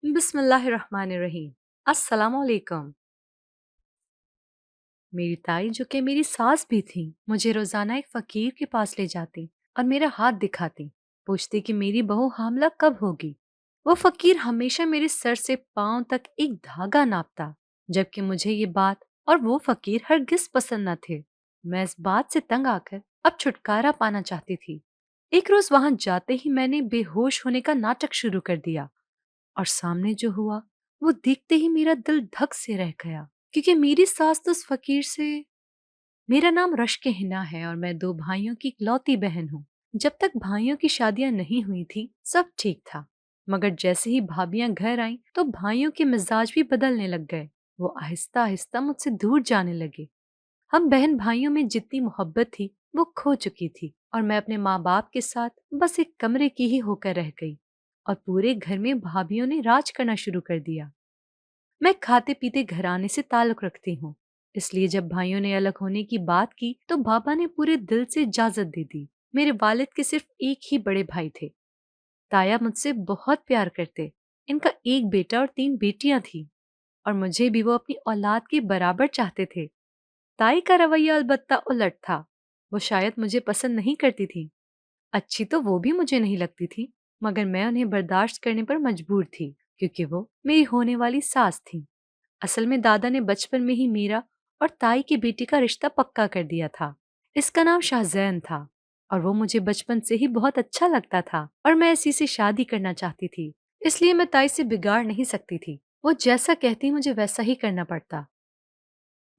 بسم اللہ الرحمن الرحیم۔ السلام علیکم۔ میری تائی جو کہ میری ساس بھی تھی مجھے روزانہ ایک فقیر کے پاس لے جاتی اور میرا ہاتھ دکھاتی، پوچھتی کہ میری بہو حاملہ کب ہوگی۔ وہ فقیر ہمیشہ میرے سر سے پاؤں تک ایک دھاگا ناپتا، جبکہ مجھے یہ بات اور وہ فقیر ہرگز پسند نہ تھے۔ میں اس بات سے تنگ آ کر اب چھٹکارا پانا چاہتی تھی۔ ایک روز وہاں جاتے ہی میں نے بے ہوش ہونے کا ناٹک شروع کر دیا، اور سامنے جو ہوا وہ دیکھتے ہی میرا دل دھک سے رہ گیا، کیونکہ میری ساس تو اس فقیر سے… میرا نام رشک ہنا ہے اور میں دو بھائیوں کی اکلوتی بہن ہوں۔ جب تک بھائیوں کی شادیاں نہیں ہوئی تھی سب ٹھیک تھا، مگر جیسے ہی بھابیاں گھر آئیں تو بھائیوں کے مزاج بھی بدلنے لگ گئے۔ وہ آہستہ آہستہ مجھ سے دور جانے لگے۔ ہم بہن بھائیوں میں جتنی محبت تھی وہ کھو چکی تھی، اور میں اپنے ماں باپ کے ساتھ بس ایک کمرے کی ہی ہو کر رہ گئی، اور پورے گھر میں بھابھیوں نے راج کرنا شروع کر دیا۔ میں کھاتے پیتے گھرانے سے تعلق رکھتی ہوں، اس لیے جب بھائیوں نے الگ ہونے کی بات کی تو بابا نے پورے دل سے اجازت دے دی۔ میرے والد کے صرف ایک ہی بڑے بھائی تھے۔ تایا مجھ سے بہت پیار کرتے، ان کا ایک بیٹا اور تین بیٹیاں تھیں، اور مجھے بھی وہ اپنی اولاد کے برابر چاہتے تھے۔ تائی کا رویہ البتہ الٹ تھا، وہ شاید مجھے پسند نہیں کرتی تھی۔ اچھی تو وہ بھی مجھے نہیں لگتی تھی، مگر میں انہیں برداشت کرنے پر مجبور تھی، کیونکہ وہ میری ہونے والی ساس تھی۔ اصل میں دادا نے بچپن میں ہی میرا اور تائی کی بیٹی کا رشتہ پکا کر دیا تھا۔ اس کا نام شاہزین تھا، اور وہ مجھے بچپن سے ہی بہت اچھا لگتا تھا، اور میں اسی سے شادی کرنا چاہتی تھی۔ اس لیے میں تائی سے بگاڑ نہیں سکتی تھی، وہ جیسا کہتی مجھے ویسا ہی کرنا پڑتا۔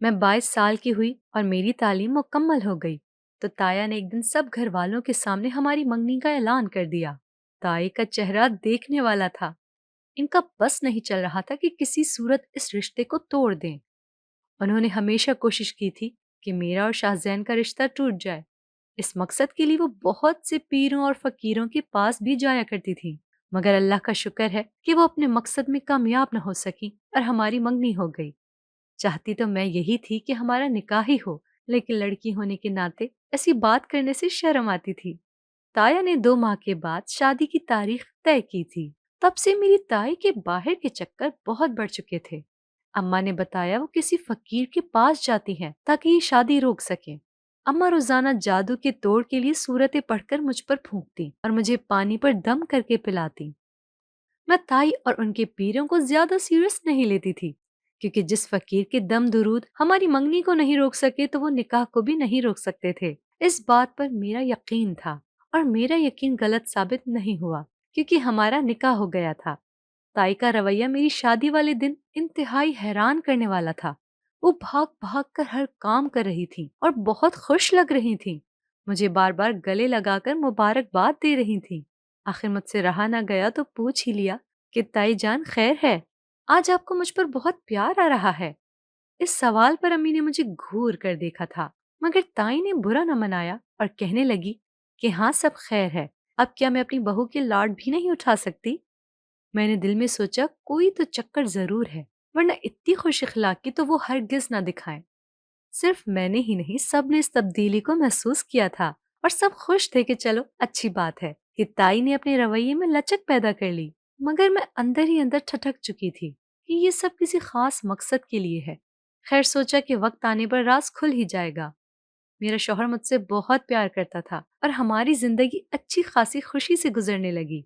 میں 22 سال کی ہوئی اور میری تعلیم مکمل ہو گئی تو تایا نے ایک دن سب گھر والوں کے سامنے ہماری منگنی کا اعلان کر دیا۔ تائی کا چہرہ دیکھنے والا تھا، ان کا بس نہیں چل رہا تھا کہ کسی صورت اس رشتے کو توڑ دیں۔ انہوں نے ہمیشہ کوشش کی تھی کہ میرا اور شاہزین کا رشتہ ٹوٹ جائے۔ اس مقصد کے لیے وہ بہت سے پیروں اور فقیروں کے پاس بھی جایا کرتی تھی، مگر اللہ کا شکر ہے کہ وہ اپنے مقصد میں کامیاب نہ ہو سکی اور ہماری منگنی ہو گئی۔ چاہتی تو میں یہی تھی کہ ہمارا نکاح ہی ہو، لیکن لڑکی ہونے کے ناطے ایسی بات کرنے سے شرم آتی تھی۔ تایا نے 2 ماہ کے بعد شادی کی تاریخ طے کی تھی۔ تب سے میری تائی کے باہر کے چکر بہت بڑھ چکے تھے۔ اماں نے بتایا وہ کسی فقیر کے پاس جاتی ہیں تاکہ یہ شادی روک سکیں۔ اماں روزانہ جادو کے توڑ کے لیے صورتیں پڑھ کر مجھ پر پھونکتی اور مجھے پانی پر دم کر کے پلاتی۔ میں تائی اور ان کے پیروں کو زیادہ سیریس نہیں لیتی تھی، کیونکہ جس فقیر کے دم درود ہماری منگنی کو نہیں روک سکے تو وہ نکاح کو بھی نہیں روک سکتے تھے۔ اس بات پر میرا یقین تھا، اور میرا یقین غلط ثابت نہیں ہوا، کیونکہ ہمارا نکاح ہو گیا تھا۔ تائی کا رویہ میری شادی والے دن انتہائی حیران کرنے والا تھا۔ وہ بھاگ بھاگ کر ہر کام کر رہی تھی اور بہت خوش لگ رہی تھی، مجھے بار بار گلے لگا کر مبارکباد دے رہی تھی۔ آخر مجھ سے رہا نہ گیا تو پوچھ ہی لیا کہ تائی جان خیر ہے؟ آج آپ کو مجھ پر بہت پیار آ رہا ہے۔ اس سوال پر امی نے مجھے گھور کر دیکھا تھا، مگر تائی نے برا نہ منایا اور کہنے لگی کہ ہاں سب خیر ہے، اب کیا میں اپنی بہو کے لاڈ بھی نہیں اٹھا سکتی؟ میں نے دل میں سوچا کوئی تو چکر ضرور ہے، ورنہ اتنی خوش اخلاقی تو وہ ہرگز نہ دکھائیں۔ صرف میں نے ہی نہیں، سب نے اس تبدیلی کو محسوس کیا تھا، اور سب خوش تھے کہ چلو اچھی بات ہے کہ تائی نے اپنے رویے میں لچک پیدا کر لی۔ مگر میں اندر ہی اندر ٹھٹک چکی تھی کہ یہ سب کسی خاص مقصد کے لیے ہے۔ خیر سوچا کہ وقت آنے پر راز کھل ہی جائے گا۔ میرا شوہر مجھ سے بہت پیار کرتا تھا اور ہماری زندگی اچھی خاصی خوشی سے گزرنے لگی،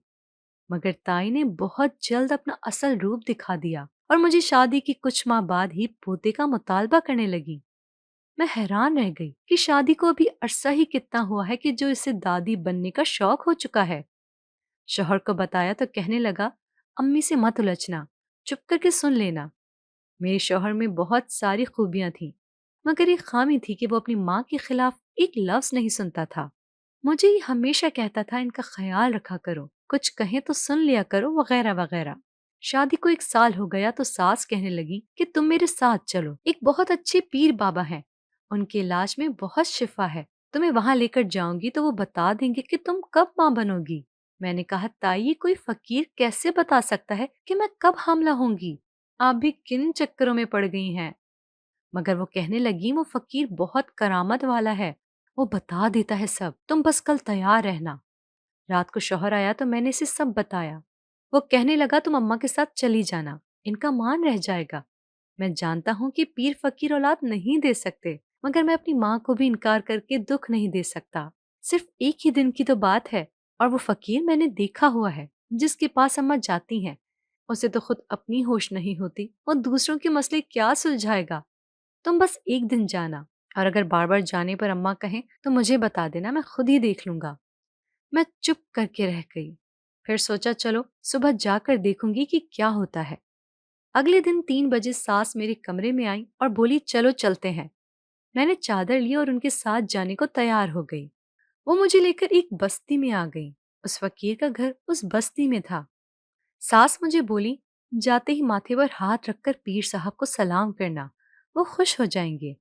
مگر تائی نے بہت جلد اپنا اصل روپ دکھا دیا اور مجھے شادی کی کچھ ماہ بعد ہی پوتے کا مطالبہ کرنے لگی۔ میں حیران رہ گئی کہ شادی کو ابھی عرصہ ہی کتنا ہوا ہے کہ جو اسے دادی بننے کا شوق ہو چکا ہے۔ شوہر کو بتایا تو کہنے لگا امی سے مت الجھنا، چپ کر کے سن لینا۔ میرے شوہر میں بہت ساری خوبیاں تھیں، مگر ایک خامی تھی کہ وہ اپنی ماں کے خلاف ایک لفظ نہیں سنتا تھا۔ مجھے یہ ہمیشہ کہتا تھا ان کا خیال رکھا کرو، کچھ کہیں تو سن لیا کرو، وغیرہ وغیرہ۔ شادی کو 1 سال ہو گیا تو ساس کہنے لگی کہ تم میرے ساتھ چلو، ایک بہت اچھے پیر بابا ہیں، ان کے علاج میں بہت شفا ہے، تمہیں وہاں لے کر جاؤں گی تو وہ بتا دیں گے کہ تم کب ماں بنو گی۔ میں نے کہا تائی کوئی فقیر کیسے بتا سکتا ہے کہ میں کب حاملہ ہوں گی؟ آپ بھی کن چکروں میں پڑ گئی ہیں؟ مگر وہ کہنے لگی وہ فقیر بہت کرامت والا ہے، وہ بتا دیتا ہے سب، تم بس کل تیار رہنا۔ رات کو شوہر آیا تو میں نے اسے سب بتایا۔ وہ کہنے لگا تم اماں کے ساتھ چلی جانا، ان کا مان رہ جائے گا۔ میں جانتا ہوں کہ پیر فقیر اولاد نہیں دے سکتے، مگر میں اپنی ماں کو بھی انکار کر کے دکھ نہیں دے سکتا۔ صرف ایک ہی دن کی تو بات ہے، اور وہ فقیر میں نے دیکھا ہوا ہے جس کے پاس اماں جاتی ہیں، اسے تو خود اپنی ہوش نہیں ہوتی، وہ دوسروں کے مسئلے کیا سلجھائے گا؟ تم بس ایک دن جانا، اور اگر بار بار جانے پر اماں کہیں تو مجھے بتا دینا، میں خود ہی دیکھ لوں گا۔ میں چپ کر کے رہ گئی، پھر سوچا چلو صبح جا کر دیکھوں گی کہ کیا ہوتا ہے۔ اگلے دن 3 بجے ساس میرے کمرے میں آئی اور بولی چلو چلتے ہیں۔ میں نے چادر لی اور ان کے ساتھ جانے کو تیار ہو گئی۔ وہ مجھے لے کر ایک بستی میں آ گئی، اس فقیر کا گھر اس بستی میں تھا۔ ساس مجھے بولی جاتے ہی ماتھے پر ہاتھ رکھ کر پیر صاحب کو سلام کرنا، وہ خوش ہو جائیں گے۔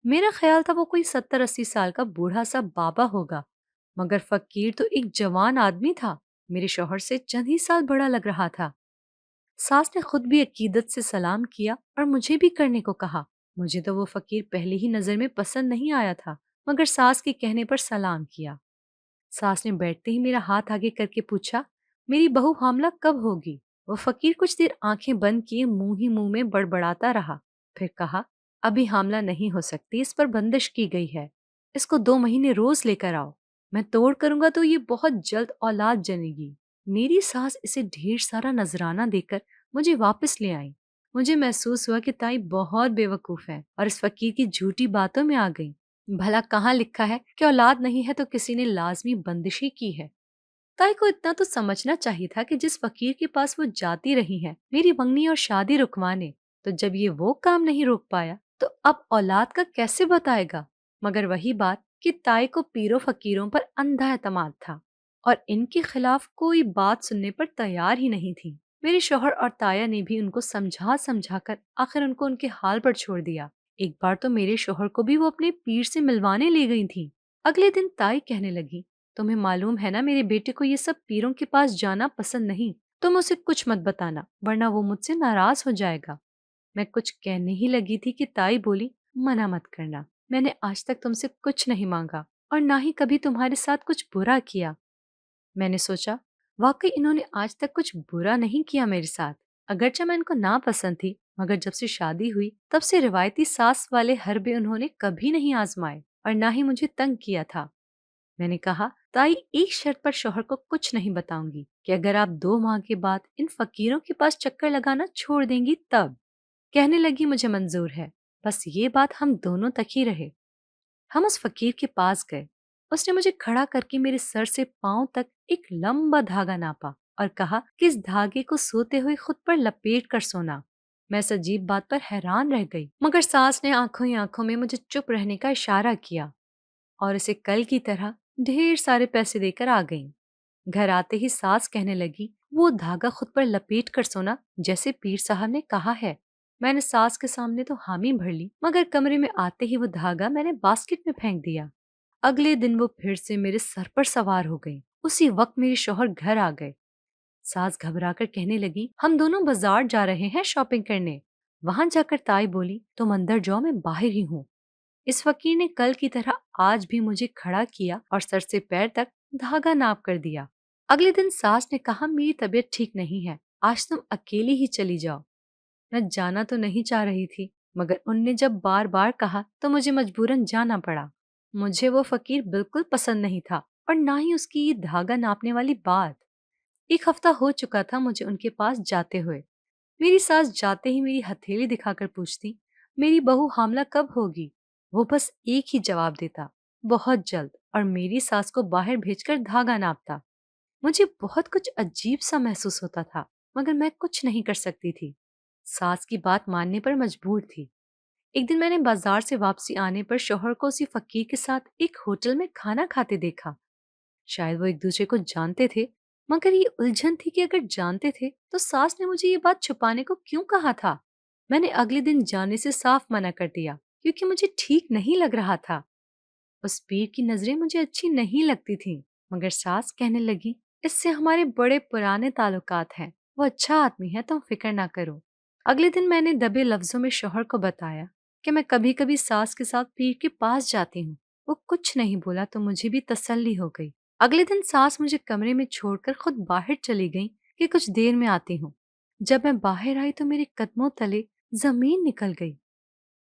میرا خیال تھا وہ کوئی 70-80 سال کا بوڑھا سا بابا ہوگا، مگر فقیر تو ایک جوان آدمی تھا، میرے شوہر سے چند ہی سال بڑا لگ رہا تھا۔ ساس نے خود بھی عقیدت سے سلام کیا اور مجھے بھی کرنے کو کہا۔ مجھے تو وہ فقیر پہلے ہی نظر میں پسند نہیں آیا تھا، مگر ساس کے کہنے پر سلام کیا۔ ساس نے بیٹھتے ہی میرا ہاتھ آگے کر کے پوچھا میری بہو حاملہ کب ہوگی؟ وہ فقیر کچھ دیر آنکھیں بند کیے منہ ہی منہ میں بڑبڑاتا رہا، پھر کہا ابھی حاملہ نہیں ہو سکتی، اس پر بندش کی گئی ہے، اس کو 2 مہینے روز لے کر آؤ، میں توڑ کروں گا تو یہ بہت جلد اولاد جنے گی۔ میری ساس اسے ڈھیر سارا نذرانہ دے کر مجھے واپس لے آئی۔ مجھے محسوس ہوا کہ تائی بہت بے وقوف ہے اور اس فقیر کی جھوٹی باتوں میں آ گئی۔ بھلا کہاں لکھا ہے کہ اولاد نہیں ہے تو کسی نے لازمی بندشی کی ہے؟ تائی کو اتنا تو سمجھنا چاہیے تھا کہ جس فقیر کے پاس وہ جاتی رہی ہیں میری منگنی اور شادی رکوانے، تو جب یہ وہ کام نہیں روک پایا تو اب اولاد کا کیسے بتائے گا؟ مگر وہی بات کہ تائی کو پیروں فقیروں پر اندھا اعتماد تھا اور ان کے خلاف کوئی بات سننے پر تیار ہی نہیں تھی۔ میرے شوہر اور تایا نے بھی ان کو سمجھا سمجھا کر آخر ان کو ان کے حال پر چھوڑ دیا۔ ایک بار تو میرے شوہر کو بھی وہ اپنے پیر سے ملوانے لے گئی تھی۔ اگلے دن تائی کہنے لگی تمہیں معلوم ہے نا میرے بیٹے کو یہ سب پیروں کے پاس جانا پسند نہیں، تم اسے کچھ مت بتانا ورنہ وہ مجھ سے ناراض ہو جائے گا۔ میں کچھ کہنے ہی لگی تھی کہ تائی بولی منع مت کرنا، میں نے آج تک تم سے کچھ نہیں مانگا اور نہ ہی کبھی تمہارے ساتھ کچھ برا کیا۔ میں نے سوچا واقعی انہوں نے آج تک کچھ برا نہیں کیا میرے ساتھ، اگرچہ میں ان کو ناپسند تھی، مگر جب سے شادی ہوئی تب سے روایتی ساس والے حربے انہوں نے کبھی نہیں آزمائے اور نہ ہی مجھے تنگ کیا تھا۔ میں نے کہا تائی ایک شرط پر شوہر کو کچھ نہیں بتاؤں گی کہ اگر آپ 2 ماہ کے بعد ان فقیروں کے پاس چکر لگانا چھوڑ دیں گی تب۔ کہنے لگی مجھے منظور ہے، بس یہ بات ہم دونوں تک ہی رہے۔ ہم اس فقیر کے پاس گئے، اس نے مجھے کھڑا کر کے میرے سر سے پاؤں تک ایک لمبا دھاگا ناپا اور کہا کہ اس دھاگے کو سوتے ہوئے خود پر لپیٹ کر سونا۔ میں اس عجیب بات پر حیران رہ گئی، مگر ساس نے آنکھوں ہی آنکھوں میں مجھے چپ رہنے کا اشارہ کیا اور اسے کل کی طرح ڈھیر سارے پیسے دے کر آ گئیں۔ گھر آتے ہی ساس کہنے لگی وہ دھاگا خود پر لپیٹ کر سونا جیسے پیر صاحب نے کہا ہے۔ میں نے ساس کے سامنے تو حامی بھر لی، مگر کمرے میں آتے ہی وہ دھاگا میں نے باسکٹ میں پھینک دیا۔ اگلے دن وہ پھر سے میرے سر پر سوار ہو گئی۔ اسی وقت میرے شوہر گھر آ گئے۔ ساس گھبرا کر کہنے لگی ہم دونوں بازار جا رہے ہیں شاپنگ کرنے۔ وہاں جا کر تائی بولی تم اندر جاؤ، میں باہر ہی ہوں۔ اس فقیر نے کل کی طرح آج بھی مجھے کھڑا کیا اور سر سے پیر تک دھاگا ناپ کر دیا۔ اگلے دن ساس نے کہا میری طبیعت ٹھیک نہیں ہے، آج تم اکیلی ہی چلی جاؤ۔ میں جانا تو نہیں چاہ رہی تھی، مگر ان نے جب بار بار کہا تو مجھے مجبوراً جانا پڑا۔ مجھے وہ فقیر بالکل پسند نہیں تھا اور نہ ہی اس کی یہ دھاگا ناپنے والی بات۔ 1 ہفتہ ہو چکا تھا مجھے ان کے پاس جاتے ہوئے۔ میری ساس جاتے ہی میری ہتھیلی دکھا کر پوچھتی میری بہو حاملہ کب ہوگی؟ وہ بس ایک ہی جواب دیتا بہت جلد، اور میری ساس کو باہر بھیج کر دھاگا ناپتا۔ مجھے بہت کچھ عجیب سا محسوس ہوتا تھا، مگر میں کچھ نہیں کر سکتی تھی، ساس کی بات ماننے پر مجبور تھی۔ ایک دن میں نے بازار سے واپسی آنے پر شوہر کو اسی فقیر کے ساتھ ایک ہوٹل میں کھانا کھاتے دیکھا۔ شاید وہ ایک دوسرے کو جانتے تھے، مگر یہ الجھن تھی کہ اگر جانتے تھے تو ساس نے مجھے یہ بات چھپانے کو کیوں کہا تھا؟ میں نے اگلے دن جانے سے صاف منع کر دیا کیونکہ مجھے ٹھیک نہیں لگ رہا تھا۔ اس پیر کی نظریں مجھے اچھی نہیں لگتی تھیں، مگر ساس کہنے لگی اس سے ہمارے بڑے پرانے تعلقات ہیں، وہ اچھا آدمی ہے، تم فکر نہ کرو۔ اگلے دن میں نے دبے لفظوں میں شوہر کو بتایا کہ میں کبھی کبھی ساس کے ساتھ پیر کے پاس جاتی ہوں۔ وہ کچھ نہیں بولا تو مجھے بھی تسلی ہو گئی۔ اگلے دن ساس مجھے کمرے میں چھوڑ کر خود باہر چلی گئی کہ کچھ دیر میں آتی ہوں۔ جب میں باہر آئی تو میرے قدموں تلے زمین نکل گئی،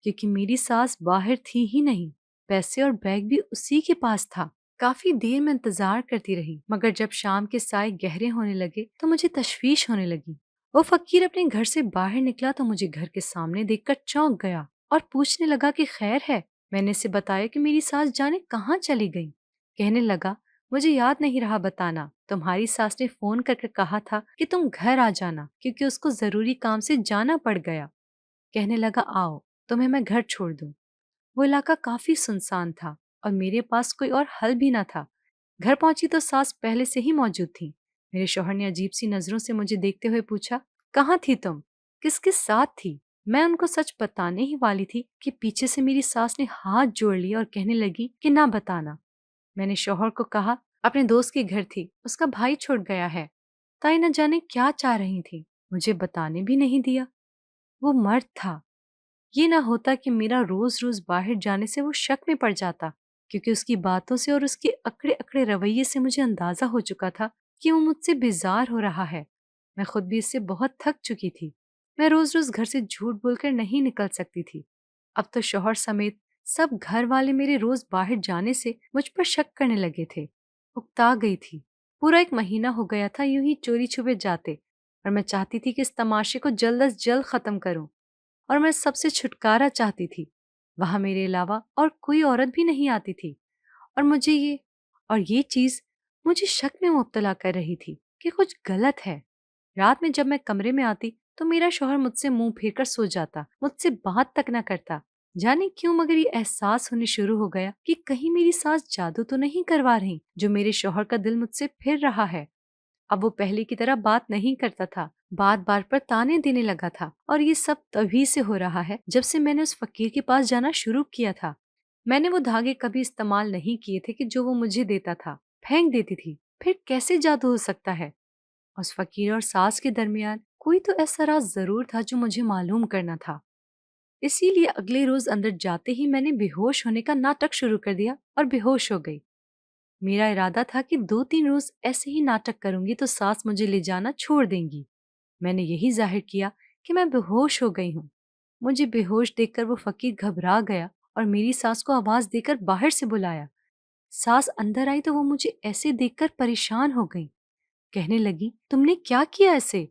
کیونکہ میری ساس باہر تھی ہی نہیں۔ پیسے اور بیگ بھی اسی کے پاس تھا۔ کافی دیر میں انتظار کرتی رہی، مگر جب شام کے سائے گہرے ہونے لگے تو مجھے تشویش ہونے لگی۔ وہ فقیر اپنے گھر سے باہر نکلا تو مجھے گھر کے سامنے دیکھ کر چونک گیا اور پوچھنے لگا کہ خیر ہے۔ میں نے اسے بتایا کہ میری ساس جانے کہاں چلی گئی۔ کہنے لگا، مجھے یاد نہیں رہا بتانا، تمہاری ساس نے فون کر کے کہا تھا کہ تم گھر آ جانا کیونکہ اس کو ضروری کام سے جانا پڑ گیا۔ کہنے لگا، آؤ تمہیں میں گھر چھوڑ دوں۔ وہ علاقہ کافی سنسان تھا اور میرے پاس کوئی اور حل بھی نہ تھا۔ گھر پہنچی تو ساس پہلے سے ہی موجود تھی۔ میرے شوہر نے عجیب سی نظروں سے مجھے دیکھتے ہوئے پوچھا، کہاں تھی تم؟ کس کے ساتھ تھی؟ میں ان کو سچ بتانے ہی والی تھی کہ پیچھے سے میری ساس نے ہاتھ جوڑ لیا اور کہنے لگی کہ نہ بتانا۔ میں نے شوہر کو کہا، اپنے دوست کے گھر تھی، اس کا بھائی چھوڑ گیا ہے۔ تائی نہ جانے کیا چاہ رہی تھی، مجھے بتانے بھی نہیں دیا۔ وہ مرد تھا۔ یہ نہ ہوتا کہ میرا روز روز باہر جانے سے وہ شک میں پڑ جاتا، کیونکہ اس کی باتوں سے اور اس کے اکڑے اکڑے رویے سے مجھے اندازہ ہو چکا تھا کہ وہ مجھ سے بیزار ہو رہا ہے۔ میں خود بھی اس سے بہت تھک چکی تھی۔ میں روز روز گھر سے جھوٹ بول کر نہیں نکل سکتی تھی۔ اب تو شوہر سمیت سب گھر والے میرے روز باہر جانے سے مجھ پر شک کرنے لگے تھے۔ اکتا گئی تھی۔ پورا 1 مہینہ ہو گیا تھا یوں ہی چوری چھپے جاتے، اور میں چاہتی تھی کہ اس تماشے کو جلد از جلد ختم کروں، اور میں سب سے چھٹکارا چاہتی تھی۔ وہاں میرے علاوہ اور کوئی عورت بھی نہیں آتی تھی، اور یہ چیز مجھے شک میں مبتلا کر رہی تھی کہ کچھ غلط ہے۔ رات میں جب میں کمرے میں آتی تو میرا شوہر مجھ سے منہ پھیر کر سو جاتا، مجھ سے بات تک نہ کرتا۔ جانے کیوں مگر یہ احساس ہونے شروع ہو گیا کہ کہیں میری ساس جادو تو نہیں کروا رہی جو میرے شوہر کا دل مجھ سے پھر رہا ہے۔ اب وہ پہلے کی طرح بات نہیں کرتا تھا، بات بار پر تانے دینے لگا تھا، اور یہ سب تبھی سے ہو رہا ہے جب سے میں نے اس فقیر کے پاس جانا شروع کیا تھا۔ میں نے وہ دھاگے کبھی استعمال نہیں کیے تھے کہ جو وہ مجھے دیتا تھا، پھینک دیتی تھی۔ پھر کیسے جادو ہو سکتا ہے؟ اس فقیر اور ساس کے درمیان کوئی تو ایسا راز ضرور تھا جو مجھے معلوم کرنا تھا۔ اسی لیے اگلے روز اندر جاتے ہی میں نے بے ہوش ہونے کا ناٹک شروع کر دیا اور بے ہوش ہو گئی۔ میرا ارادہ تھا کہ 2-3 روز ایسے ہی ناٹک کروں گی تو ساس مجھے لے جانا چھوڑ دیں گی۔ میں نے یہی ظاہر کیا کہ میں بے ہوش ہو گئی ہوں۔ مجھے بے ہوش دیکھ کر وہ فقیر گھبرا گیا اور میری ساس کو آواز دے کر باہر سے بلایا۔ ساس اندر آئی تو وہ مجھے ایسے دیکھ کر پریشان ہو گئی۔ کہنے لگی، تم نے کیا کیا ایسے؟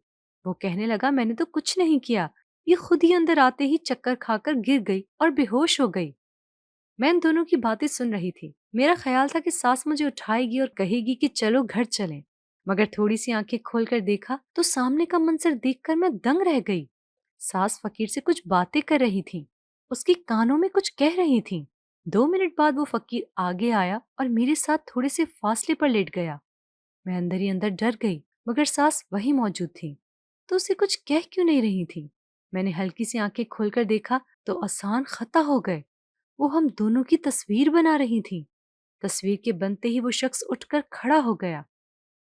وہ کہنے لگا، میں نے تو کچھ نہیں کیا، یہ خود ہی اندر آتے ہی چکر کھا کر گر گئی اور بے ہوش ہو گئی۔ میں ان دونوں کی باتیں سن رہی تھی۔ میرا خیال تھا کہ ساس مجھے اٹھائے گی اور کہے گی کہ چلو گھر چلیں، مگر تھوڑی سی آنکھیں کھول کر دیکھا تو سامنے کا منظر دیکھ کر میں دنگ رہ گئی۔ ساس فقیر سے کچھ باتیں کر رہی تھیں، اس کی کانوں میں کچھ کہہ رہی تھیں۔ 2 منٹ بعد وہ فقیر آگے آیا اور میرے ساتھ تھوڑے سے فاصلے پر لیٹ گیا۔ میں اندر ہی اندر ڈر گئی، مگر ساس وہی موجود تھی تو اسے کچھ کہہ کیوں نہیں رہی تھی؟ میں نے ہلکی سی آنکھیں کھول کر دیکھا تو آسان خطا ہو گئے۔ وہ ہم دونوں کی تصویر بنا رہی تھیں۔ تصویر کے بنتے ہی وہ شخص اٹھ کر کھڑا ہو گیا۔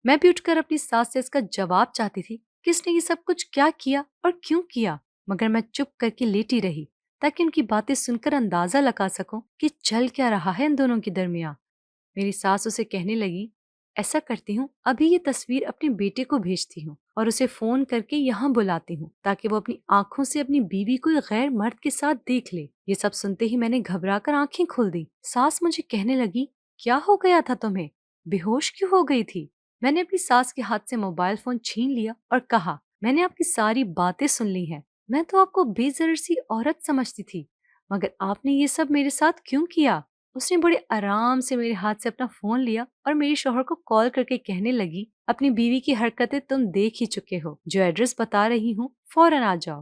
میں بھی اٹھ کر اپنی ساس سے اس کا جواب چاہتی تھی کہ اس نے یہ سب کچھ کیا کیا اور کیوں کیا، مگر میں چپ کر کے لیٹی رہی تاکہ ان کی باتیں سن کر اندازہ لگا سکوں کہ چل کیا رہا ہے ان دونوں کے درمیان۔ میری ساس اسے کہنے لگی، ایسا کرتی ہوں، ابھی یہ تصویر اپنے بیٹے کو بھیجتی ہوں اور اسے فون کر کے یہاں بلاتی ہوں تاکہ وہ اپنی آنکھوں سے اپنی بیوی کو غیر مرد کے ساتھ دیکھ لے۔ یہ سب سنتے ہی میں نے گھبرا کر آنکھیں کھول دی۔ ساس مجھے کہنے لگی، کیا ہو گیا تھا تمہیں؟ بے ہوش کیوں ہو گئی تھی؟ میں نے اپنی ساس کے ہاتھ سے موبائل فون چھین لیا اور کہا، میں نے آپ کی ساری باتیں سن لی ہیں۔ میں تو آپ کو بے ضرر سی عورت سمجھتی تھی، مگر آپ نے یہ سب میرے ساتھ کیوں کیا؟ اس نے بڑے آرام سے میرے ہاتھ سے اپنا فون لیا اور میرے شوہر کو کال کر کے کہنے لگی، اپنی بیوی کی حرکتیں تم دیکھ ہی چکے ہو، جو ایڈریس بتا رہی ہوں فوراً آ جاؤ۔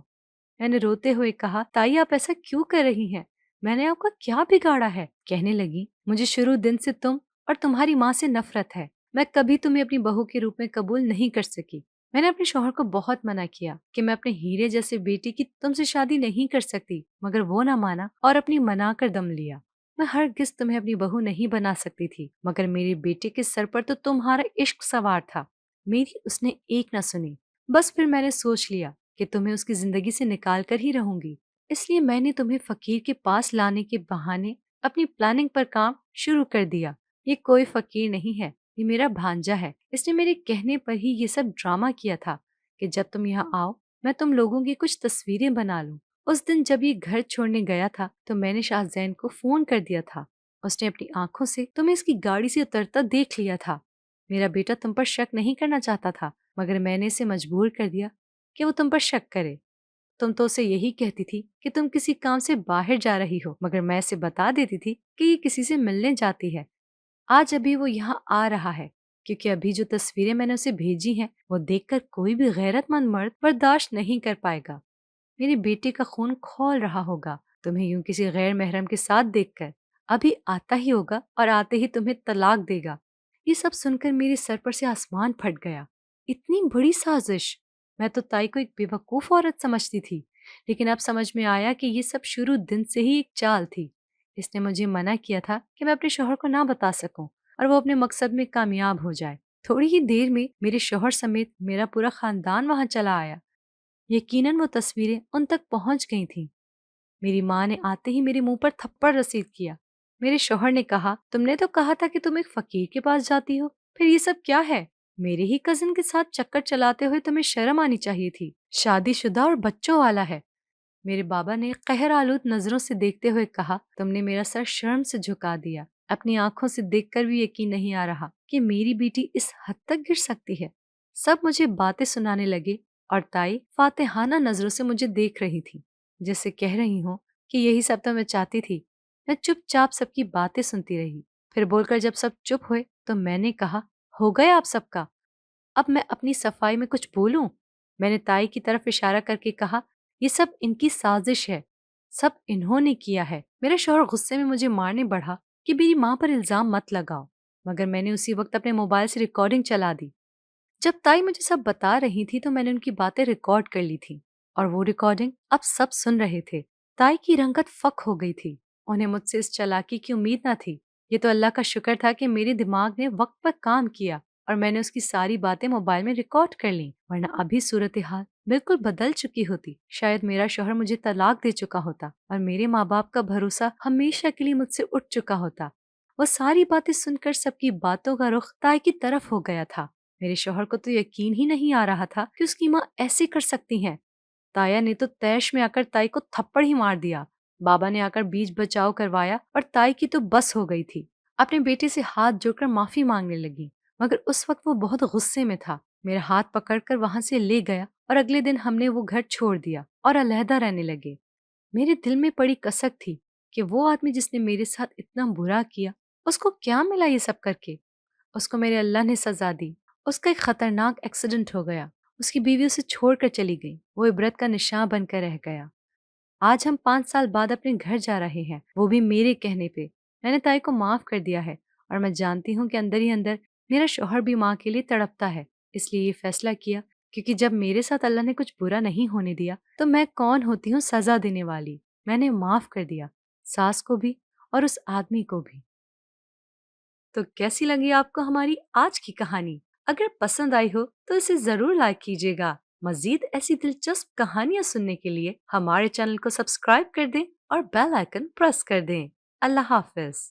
میں نے روتے ہوئے کہا، تائی آپ ایسا کیوں کر رہی ہیں؟ میں نے آپ کا کیا بگاڑا ہے؟ کہنے لگی، مجھے شروع دن سے تم اور تمہاری ماں سے نفرت ہے۔ میں کبھی تمہیں اپنی بہو کے روپ میں قبول نہیں کر سکی۔ میں نے اپنے شوہر کو بہت منع کیا کہ میں اپنے ہیرے جیسے بیٹے کی تم سے شادی نہیں کر سکتی، مگر وہ نہ مانا اور اپنی منا کر دم لیا۔ میں ہرگز تمہیں اپنی بہو نہیں بنا سکتی تھی، مگر میرے بیٹے کے سر پر تو تمہارا عشق سوار تھا۔ میری اس نے ایک نہ سنی۔ بس پھر میں نے سوچ لیا کہ تمہیں اس کی زندگی سے نکال کر ہی رہوں گی، اس لیے میں نے تمہیں فقیر کے پاس لانے کے بہانے اپنی پلاننگ پر کام شروع کر دیا۔ یہ کوئی فقیر نہیں ہے، یہ میرا بھانجا ہے، اس نے میرے کہنے پر ہی یہ سب ڈرامہ کیا تھا کہ جب تم یہاں آؤ میں تم لوگوں کی کچھ تصویریں بنا لوں۔ اس دن جب یہ گھر چھوڑنے گیا تھا تو میں نے شاہ زین کو فون کر دیا تھا۔ اس نے اپنی آنکھوں سے تمہیں اس کی گاڑی سے اترتا دیکھ لیا تھا۔ میرا بیٹا تم پر شک نہیں کرنا چاہتا تھا، مگر میں نے اسے مجبور کر دیا کہ وہ تم پر شک کرے۔ تم تو اسے یہی کہتی تھی کہ تم کسی کام سے باہر جا رہی ہو، مگر میں اسے بتا دیتی تھی کہ یہ کسی سے ملنے جاتی ہے۔ آج ابھی وہ یہاں آ رہا ہے، کیونکہ ابھی جو تصویریں میں نے اسے بھیجی ہیں وہ دیکھ کر کوئی بھی غیرت مند مرد برداشت نہیں کر پائے گا۔ میرے بیٹے کا خون کھول رہا ہوگا تمہیں یوں کسی غیر محرم کے ساتھ دیکھ کر، ابھی آتا ہی ہوگا اور آتے ہی تمہیں طلاق دے گا۔ یہ سب سن کر میرے سر پر سے آسمان پھٹ گیا۔ اتنی بڑی سازش! میں تو تائی کو ایک بے وقوف عورت سمجھتی تھی، لیکن اب سمجھ میں آیا کہ یہ سب شروع دن سے ہی ایک چال تھی۔ اس نے مجھے منع کیا تھا کہ میں اپنے شوہر کو نہ بتا سکوں اور وہ اپنے مقصد میں کامیاب ہو جائے۔ تھوڑی ہی دیر میں میرے شوہر سمیت میرا پورا خاندان وہاں چلا آیا۔ یقیناً وہ تصویریں ان تک پہنچ گئی تھیں۔ میری ماں نے آتے ہی میرے منہ پر تھپڑ رسید کیا۔ میرے شوہر نے کہا، تم نے تو کہا تھا کہ تم ایک فقیر کے پاس جاتی ہو، پھر یہ سب کیا ہے؟ میرے ہی کزن کے ساتھ چکر چلاتے ہوئے تمہیں شرم آنی چاہیے تھی، شادی شدہ اور بچوں والا ہے۔ میرے بابا نے قہر آلود نظروں سے دیکھتے ہوئے کہا، تم نے میرا سر شرم سے جھکا دیا۔ اپنی آنکھوں سے دیکھ کر بھی یقین نہیں آ رہا کہ میری بیٹی اس حد تک گر سکتی ہے۔ سب مجھے باتیں سنانے لگے اور تائی فاتحانہ نظروں سے مجھے دیکھ رہی تھی، جیسے کہہ رہی ہوں کہ یہی سب تو میں چاہتی تھی۔ میں چپ چاپ سب کی باتیں سنتی رہی۔ پھر بول کر جب سب چپ ہوئے تو میں نے کہا، ہو گیا آپ سب کا؟ اب میں اپنی صفائی میں کچھ بولوں؟ میں نے تائی کی طرف اشارہ کر کے کہا، یہ سب ان کی سازش ہے، سب انہوں نے کیا ہے۔ میرا شوہر غصے میں مجھے مارنے بڑھا کہ میری ماں پر الزام مت لگاؤ، مگر میں نے اسی وقت اپنے موبائل سے ریکارڈنگ چلا دی۔ جب تائی مجھے سب بتا رہی تھی تو میں نے ان کی باتیں ریکارڈ کر لی تھی اور وہ ریکارڈنگ اب سب سن رہے تھے۔ تائی کی رنگت فک ہو گئی تھی۔ انہیں مجھ سے اس چالاکی کی امید نہ تھی۔ یہ تو اللہ کا شکر تھا کہ میرے دماغ نے وقت پر کام کیا اور میں نے اس کی ساری باتیں موبائل میں ریکارڈ کر لیں، ورنہ ابھی صورتحال بالکل بدل چکی ہوتی۔ شاید میرا شوہر مجھے طلاق دے چکا ہوتا اور میرے ماں باپ کا بھروسہ ہمیشہ کے لیے مجھ سے اٹھ چکا ہوتا۔ وہ ساری باتیں سن کر سب کی باتوں کا رخ تائی کی طرف ہو گیا تھا۔ میرے شوہر کو تو یقین ہی نہیں آ رہا تھا کہ اس کی ماں ایسے کر سکتی ہیں۔ تایا نے تو تیش میں آ کر تائی کو تھپڑ ہی مار دیا۔ بابا نے آ کر بیچ بچاؤ کروایا اور تائی کی تو بس ہو گئی تھی۔ اپنے بیٹے سے ہاتھ جوڑ کر معافی مانگنے لگی، مگر اس وقت وہ بہت غصے میں تھا۔ میرا ہاتھ پکڑ کر وہاں سے لے گیا اور اگلے دن ہم نے وہ گھر چھوڑ دیا اور علیحدہ رہنے لگے۔ میرے دل میں پڑی کسک تھی کہ وہ آدمی جس نے میرے ساتھ اتنا برا کیا، اس کو کیا ملا یہ سب کر کے؟ اس کو میرے اللہ نے سزا دی۔ اس کا ایک خطرناک ایکسیڈنٹ ہو گیا، اس کی بیوی اسے چھوڑ کر چلی گئی، وہ عبرت کا نشان بن کر رہ گیا۔ آج ہم 5 سال بعد اپنے گھر جا رہے ہیں، وہ بھی میرے کہنے پہ۔ میں نے تائی کو معاف کر دیا ہے اور میں جانتی ہوں کہ اندر ہی اندر میرا شوہر بھی ماں کے لیے تڑپتا ہے۔ اس لیے یہ فیصلہ کیا، کیونکہ جب میرے ساتھ اللہ نے کچھ برا نہیں ہونے دیا تو میں کون ہوتی ہوں سزا دینے والی۔ میں نے معاف کر دیا، ساس کو بھی اور اس آدمی کو بھی۔ تو کیسی لگی آپ کو ہماری آج کی کہانی؟ اگر پسند آئی ہو تو اسے ضرور لائک کیجیے گا۔ مزید ایسی دلچسپ کہانیاں سننے کے لیے ہمارے چینل کو سبسکرائب کر دیں اور بیل آئیکن پریس کر دیں۔ اللہ حافظ۔